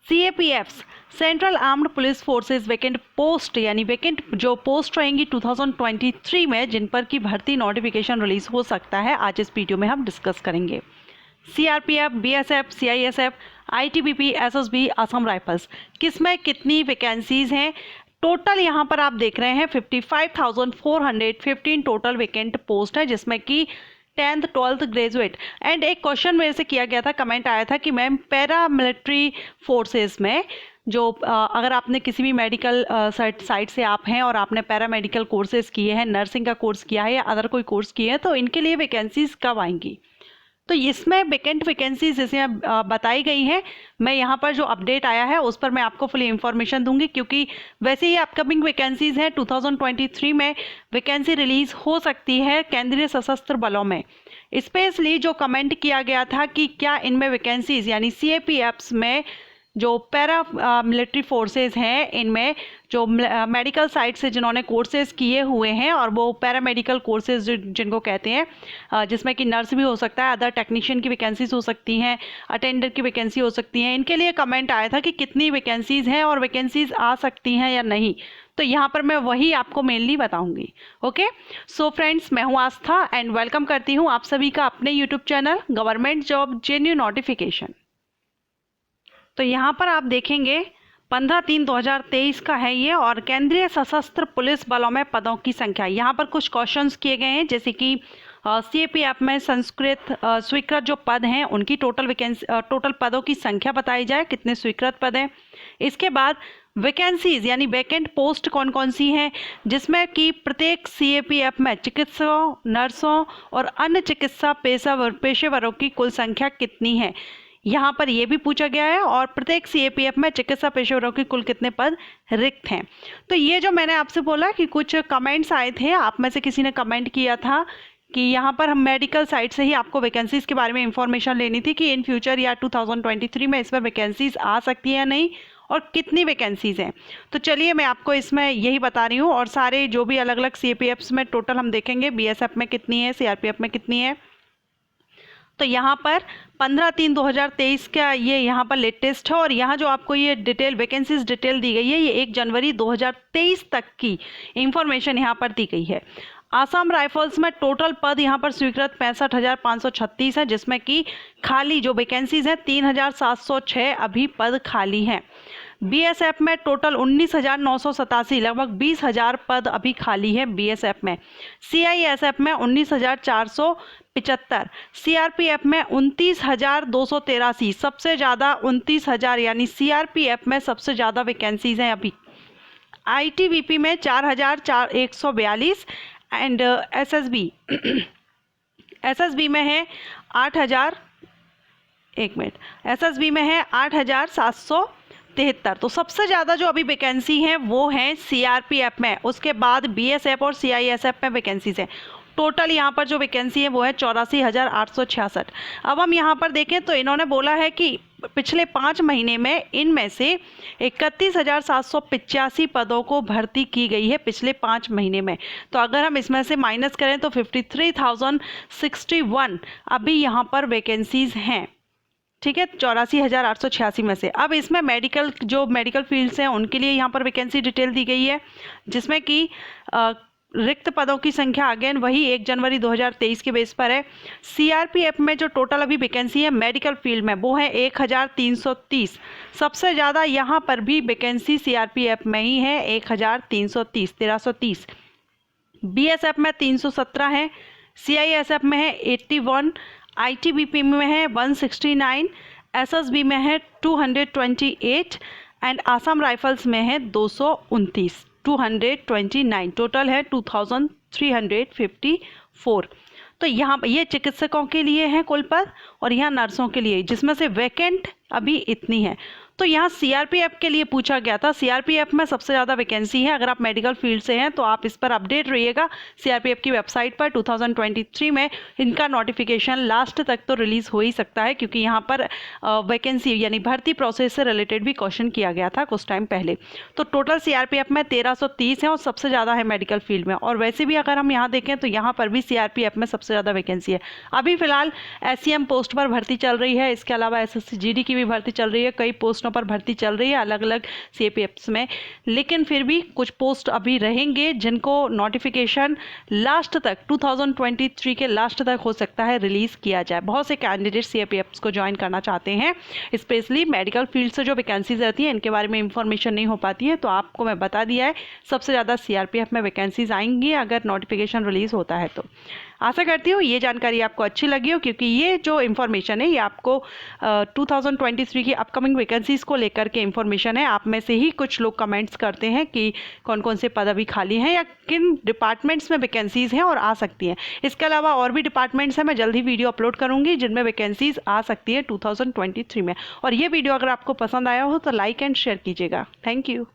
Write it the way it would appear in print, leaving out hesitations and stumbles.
CAPFs central armed police forces vacant post यानी vacant जो post रहेंगी 2023 में, जिन पर की भर्ती नोटिफिकेशन रिलीज हो सकता है, आज इस वीडियो में हम डिस्कस करेंगे। CRPF, BSF, CISF, ITBP, SSB, Assam rifles, किसमें कितनी वैकेंसीज हैं? टोटल यहाँ पर आप देख रहे हैं 55,415 टोटल वैकेंट पोस्ट है, जिसमें कि 10th 12th ग्रेजुएट। एंड एक क्वेश्चन मेरे से किया गया था, कमेंट आया था कि मैम पैरा मिलिट्री फोर्सेस में जो अगर आपने किसी भी मेडिकल साइट से आप हैं और आपने पैरामेडिकल कोर्सेज किए हैं, नर्सिंग का कोर्स किया है या अदर कोई कोर्स किए हैं, तो इनके लिए वैकेंसीज कब आएंगी? तो इसमें वैकेंट वैकेंसीज जैसे बताई गई हैं। मैं यहाँ पर जो अपडेट आया है उस पर मैं आपको फुली इंफॉर्मेशन दूंगी, क्योंकि वैसे ही अपकमिंग वैकेंसीज हैं। 2023 में वैकेंसी रिलीज हो सकती है केंद्रीय सशस्त्र बलों में। स्पेशली जो कमेंट किया गया था कि क्या इनमें वैकेंसीज यानी CAPFs में जो पैरा मिलिट्री फोर्सेस हैं, इनमें जो मेडिकल साइट से जिन्होंने कोर्सेज किए हुए हैं और वो पैरामेडिकल कोर्सेज जिनको कहते हैं, जिसमें कि नर्स भी हो सकता है, अदर टेक्नीशियन की वैकेंसीज हो सकती हैं, अटेंडर की वैकेंसी हो सकती हैं, इनके लिए कमेंट आया था कि कितनी वैकेंसीज हैं और वैकेंसीज आ सकती हैं या नहीं। तो यहाँ पर मैं वही आपको मेनली बताऊंगी। ओके, सो फ्रेंड्स, मैं हूँ आस्था एंड वेलकम करती हूँ आप सभी का अपने YouTube channel government job genuine notification. तो यहाँ पर आप देखेंगे 15/3/2023 का है ये, और केंद्रीय सशस्त्र पुलिस बलों में पदों की संख्या। यहाँ पर कुछ क्वेश्चंस किए गए हैं, जैसे कि CAPF में संस्कृत स्वीकृत जो पद हैं उनकी टोटल पदों की संख्या बताई जाए, कितने स्वीकृत पद हैं। इसके बाद वैकेंसीज यानी वैकेंट पोस्ट कौन कौन सी हैं, जिसमें कि प्रत्येक CAPF में चिकित्सकों, नर्सों और अन्य चिकित्सा पेशेवरों की कुल संख्या कितनी है, यहाँ पर यह भी पूछा गया है। और प्रत्येक CAPF में चिकित्सा पेशेवरों की कुल कितने पद रिक्त हैं। तो ये जो मैंने आपसे बोला कि कुछ कमेंट्स आए थे, आप में से किसी ने कमेंट किया था कि यहाँ पर हम मेडिकल साइट से ही आपको वैकेंसीज के बारे में इंफॉर्मेशन लेनी थी कि इन फ्यूचर या 2023 में इसमें वैकेंसीज आ सकती है या नहीं और कितनी वैकेंसीज हैं। तो चलिए मैं आपको इसमें यही बता रही हूँ, और सारे जो भी अलग अलग CAPFs में टोटल हम देखेंगे, BSF में कितनी है, CRPF में कितनी है। तो यहाँ पर 15/3/2023 का ये यहाँ पर लेटेस्ट है, और यहाँ जो आपको ये डिटेल वैकेंसीज डिटेल दी गई है, ये 1 जनवरी 2023 तक की इंफॉर्मेशन यहाँ पर दी गई है। आसाम राइफल्स में टोटल पद यहाँ पर स्वीकृत 65,536 है, जिसमें कि खाली जो वैकेंसीज हैं 3,706 अभी पद खाली हैं। BSF में टोटल 19,987 लगभग 20,000 पद अभी खाली है BSF में। CISF में 19,475, CRPF में 29,283, सबसे ज़्यादा 29,000 यानी CRPF में सबसे ज़्यादा वैकेंसीज हैं अभी। ITBP में 4,142 एंड SSB में है 8,000, एक मिनट, SSB में है 8,773। तो सबसे ज़्यादा जो अभी वैकेंसी हैं वो हैं CRPF में, उसके बाद BSF और CISF में वैकेंसीज हैं। टोटल यहाँ पर जो वैकेंसी है वो है 84,866। अब हम यहाँ पर देखें तो इन्होंने बोला है कि पिछले 5 महीने में इनमें से 31,785 पदों को भर्ती की गई है पिछले 5 महीने में। तो अगर हम इसमें से माइनस करें तो 53,061 अभी यहाँ पर वैकेंसीज हैं। ठीक है, 84,886 में से। अब इसमें मेडिकल फील्ड्स हैं उनके लिए यहाँ पर वैकेंसी डिटेल दी गई है, जिसमें कि रिक्त पदों की संख्या अगेन वही 1 जनवरी 2023 के बेस पर है। CRPF में जो टोटल अभी वैकेंसी है मेडिकल फील्ड में वो है 1,330। सबसे ज़्यादा यहाँ पर भी वैकेंसी CRPF में ही है, 1,330। BSF में 317 है, CISF में है 81, ITBP में है 169, SSB में है 228 एंड आसाम राइफल्स में है 229, 229। टोटल है 2,354। तो यहाँ ये चिकित्सकों के लिए हैं कुल पद, और यहाँ नर्सों के लिए, जिसमें से वैकेंट अभी इतनी है। तो यहाँ CRPF के लिए पूछा गया था। CRPF में सबसे ज़्यादा वैकेंसी है। अगर आप मेडिकल फील्ड से हैं तो आप इस पर अपडेट रहिएगा CRPF की वेबसाइट पर। 2023 में इनका नोटिफिकेशन लास्ट तक तो रिलीज़ हो ही सकता है, क्योंकि यहाँ पर वैकेंसी यानी भर्ती प्रोसेस से रिलेटेड भी क्वेश्चन किया गया था कुछ टाइम पहले। तो टोटल CRPF में 1330 है और सबसे ज़्यादा है मेडिकल फील्ड में। और वैसे भी अगर हम यहाँ देखें तो यहाँ पर भी CRPF में सबसे ज़्यादा वैकेंसी है। अभी फिलहाल SCM पोस्ट पर भर्ती चल रही है, इसके अलावा SSC GD की भी भर्ती चल रही है, कई पोस्टों पोस्टों पर भर्ती चल रही है अलग अलग CAPFs में, लेकिन फिर भी कुछ पोस्ट अभी रहेंगे जिनको नोटिफिकेशन लास्ट तक 2023 के लास्ट तक हो सकता है रिलीज़ किया जाए। बहुत से कैंडिडेट CAPFs को ज्वाइन करना चाहते हैं, स्पेशली मेडिकल फील्ड से जो वैकेंसीज रहती हैं इनके बारे में इंफॉर्मेशन नहीं हो पाती है, तो आपको मैं बता दिया है सबसे ज़्यादा CRPF में वैकेंसीज आएंगी अगर नोटिफिकेशन रिलीज़ होता है। तो आशा करती हूँ ये जानकारी आपको अच्छी लगी हो, क्योंकि ये जो इन्फॉर्मेशन है ये आपको 2023 की अपकमिंग वैकेंसीज़ को लेकर के इन्फॉर्मेशन है। आप में से ही कुछ लोग कमेंट्स करते हैं कि कौन कौन से पद अभी खाली हैं या किन डिपार्टमेंट्स में वैकेंसीज़ हैं और आ सकती हैं। इसके अलावा और भी डिपार्टमेंट्स हैं, मैं जल्द ही वीडियो अपलोड करूँगी जिनमें वैकेंसीज़ आ सकती है 2023 में। और ये वीडियो अगर आपको पसंद आया हो तो लाइक एंड शेयर कीजिएगा। Thank you.